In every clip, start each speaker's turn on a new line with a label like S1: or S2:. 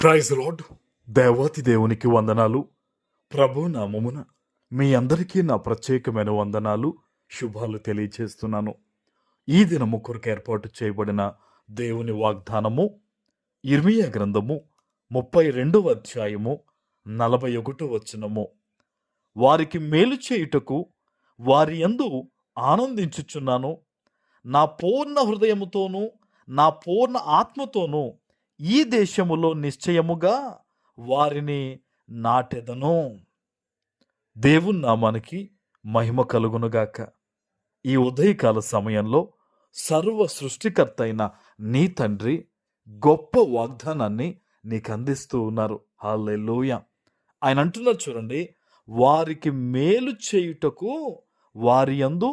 S1: Praise lord. దేవాతి దేవునికి వందనాలు. ప్రభు నామమున మీ అందరికీ నా ప్రత్యేకమైన వందనాలు, శుభాలు తెలియచేస్తున్నాను. ఈ దినము కొరకు ఏర్పాటు చేయబడిన దేవుని వాగ్దానము ఇర్మీయా గ్రంథము 32వ అధ్యాయము 41వ వచనము. వారికి మేలు చేయుటకు వారి యందు ఆనందించుచున్నాను. నా పూర్ణ హృదయముతోనూ నా పూర్ణ ఆత్మతోనూ ఈ దేశములో నిశ్చయముగా వారిని నాటెదను. దేవుని నామానికి మహిమ కలుగునుగాక. ఈ ఉదయకాల సమయంలో సర్వ సృష్టికర్త అయిన నీ తండ్రి గొప్ప వాగ్దానాన్ని నీకు అందిస్తూ ఉన్నారు. హల్లెలూయా. ఆయన అంటున్నారు చూడండి, వారికి మేలు చేయుటకు వారి యందు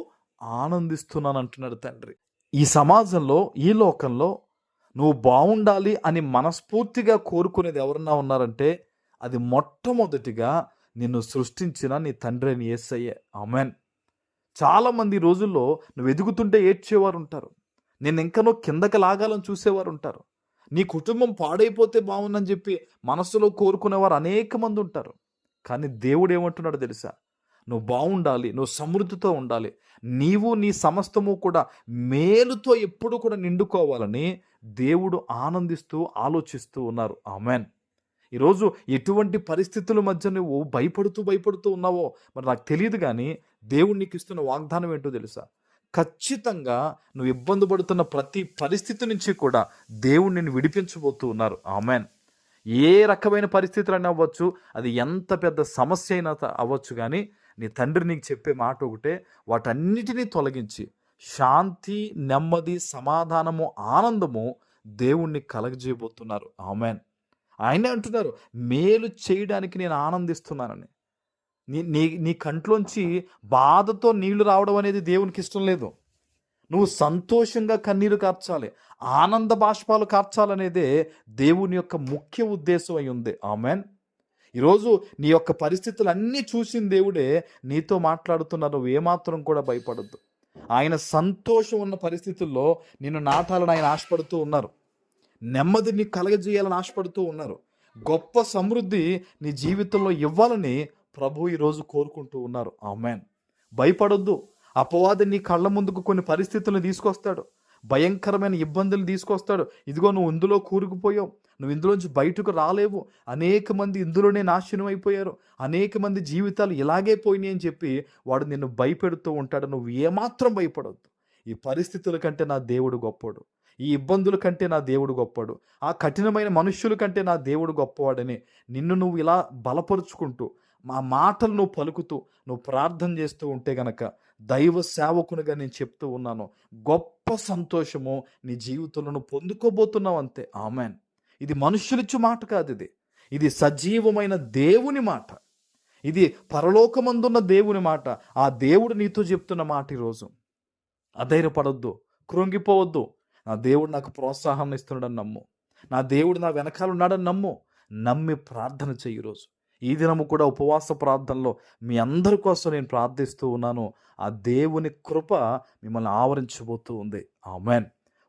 S1: ఆనందిస్తున్నాను అంటున్నాడు తండ్రి. ఈ సమాజంలో, ఈ లోకంలో నువ్వు బాగుండాలి అని మనస్ఫూర్తిగా కోరుకునేది ఎవరన్నా ఉన్నారంటే అది మొట్టమొదటిగా నిన్ను సృష్టించిన నీ తండ్రి అని యేసయ్యే. ఆమెన్. చాలామంది రోజుల్లో నువ్వు ఎదుగుతుంటే ఏడ్చేవారు ఉంటారు, నేను ఇంకా నువ్వు కిందకి లాగాలని చూసేవారు ఉంటారు, నీ కుటుంబం పాడైపోతే బాగుందని చెప్పి మనసులో కోరుకునేవారు అనేక మంది ఉంటారు. కానీ దేవుడు ఏమంటున్నాడు తెలుసా? నువ్వు బాగుండాలి, నువ్వు సమృద్ధితో ఉండాలి, నీవు నీ సమస్తము కూడా మేలుతో ఎప్పుడు కూడా నిండుకోవాలని దేవుడు ఆనందిస్తూ ఆలోచిస్తూ ఉన్నారు. ఆమెన్. ఈరోజు ఎటువంటి పరిస్థితుల మధ్య నువ్వు భయపడుతూ ఉన్నావో మరి నాకు తెలియదు, కానీ దేవుడు నీకు ఇస్తున్న వాగ్దానం ఏంటో తెలుసా? ఖచ్చితంగా నువ్వు ఇబ్బంది పడుతున్న ప్రతి పరిస్థితి నుంచి కూడా దేవుడు నిన్ను విడిపించబోతూ ఉన్నారు. ఆమెన్. ఏ రకమైన పరిస్థితులు అవ్వచ్చు, అది ఎంత పెద్ద సమస్య అయినా అవ్వచ్చు, కానీ నీ తండ్రి నీకు చెప్పే మాట ఒకటే, వాటన్నిటినీ తొలగించి శాంతి, నెమ్మది, సమాధానము, ఆనందము దేవుణ్ణి కలగజేయబోతున్నారు. ఆమెన్. ఆయనే అంటున్నారు, మేలు చేయడానికి నేను ఆనందిస్తున్నానని. నీ కంట్లోంచి బాధతో నీళ్లు రావడం అనేది దేవునికి ఇష్టం లేదు. నువ్వు సంతోషంగా కన్నీరు కార్చాలి, ఆనంద బాష్పాలు కార్చాలనేదే దేవుని యొక్క ముఖ్య ఉద్దేశం అయి ఉంది. ఆమెన్. ఈరోజు నీ యొక్క పరిస్థితులు అన్నీ చూసిన దేవుడే నీతో మాట్లాడుతున్నారు. నువ్వు ఏమాత్రం కూడా భయపడద్దు. ఆయన సంతోషం ఉన్న పరిస్థితుల్లో నిన్ను నాటాలని ఆయన ఆశపడుతూ ఉన్నారు. నెమ్మదిని కలగజేయాలని ఆశపడుతూ ఉన్నారు. గొప్ప సమృద్ధి నీ జీవితంలో ఇవ్వాలని ప్రభు ఈరోజు కోరుకుంటూ ఉన్నారు. ఆమెన్. భయపడొద్దు. అపవాది నీ కళ్ళ ముందుకు కొన్ని పరిస్థితులను తీసుకొస్తాడు, భయంకరమైన ఇబ్బందులు తీసుకొస్తాడు. ఇదిగో నువ్వు ఇందులో కూరుకుపోయావు, నువ్వు ఇందులోంచి బయటకు రాలేవు, అనేక మంది ఇందులోనే నాశనం అయిపోయారు, అనేక మంది జీవితాలు ఇలాగే పోయినాయి అని చెప్పి వాడు నిన్ను భయపెడుతూ ఉంటాడు. నువ్వు ఏమాత్రం భయపడవద్దు. ఈ పరిస్థితుల కంటే నా దేవుడు గొప్పవాడు, ఈ ఇబ్బందుల కంటే నా దేవుడు గొప్పవాడు, ఆ కఠినమైన మనుష్యుల కంటే నా దేవుడు గొప్పవాడని నిన్ను నువ్వు ఇలా బలపరుచుకుంటూ మా మాటలు నువ్వు పలుకుతూ నువ్వు ప్రార్థన చేస్తూ ఉంటే గనక దైవ సేవకునిగా నేను చెప్తూ ఉన్నాను, గొప్ప సంతోషము నీ జీవితంలో నువ్వు పొందుకోబోతున్నావు అంతే. ఆమెన్. ఇది మనుష్యులిచ్చు మాట కాదు, ఇది సజీవమైన దేవుని మాట, ఇది పరలోకమందున్న దేవుని మాట. ఆ దేవుడు నీతో చెప్తున్న మాట ఈరోజు. అధైర్యపడొద్దు, కృంగిపోవద్దు. నా దేవుడు నాకు ప్రోత్సాహం ఇస్తున్నాడని నమ్ము, నా దేవుడు నా వెనకాల ఉన్నాడని నమ్మి ప్రార్థన చెయ్యి. ఈరోజు ఈ దినము కూడా ఉపవాస ప్రార్థనలో మీ అందరి కోసం నేను ప్రార్థిస్తూ ఉన్నాను. ఆ దేవుని కృప మిమ్మల్ని ఆవరించబోతూ ఉంది. ఆమెన్.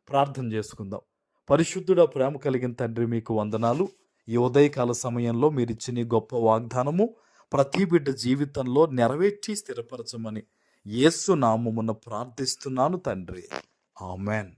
S1: ప్రార్థన చేసుకుందాం. పరిశుద్ధుడా, ప్రేమ కలిగిన తండ్రి, మీకు వందనాలు. ఈ ఉదయకాల సమయంలో మీరు ఇచ్చిన గొప్ప వాగ్దానము ప్రతి బిడ్డ జీవితంలో నెరవేర్చి స్థిరపరచమని యేసు నామమున ప్రార్థిస్తున్నాను తండ్రి. ఆమెన్.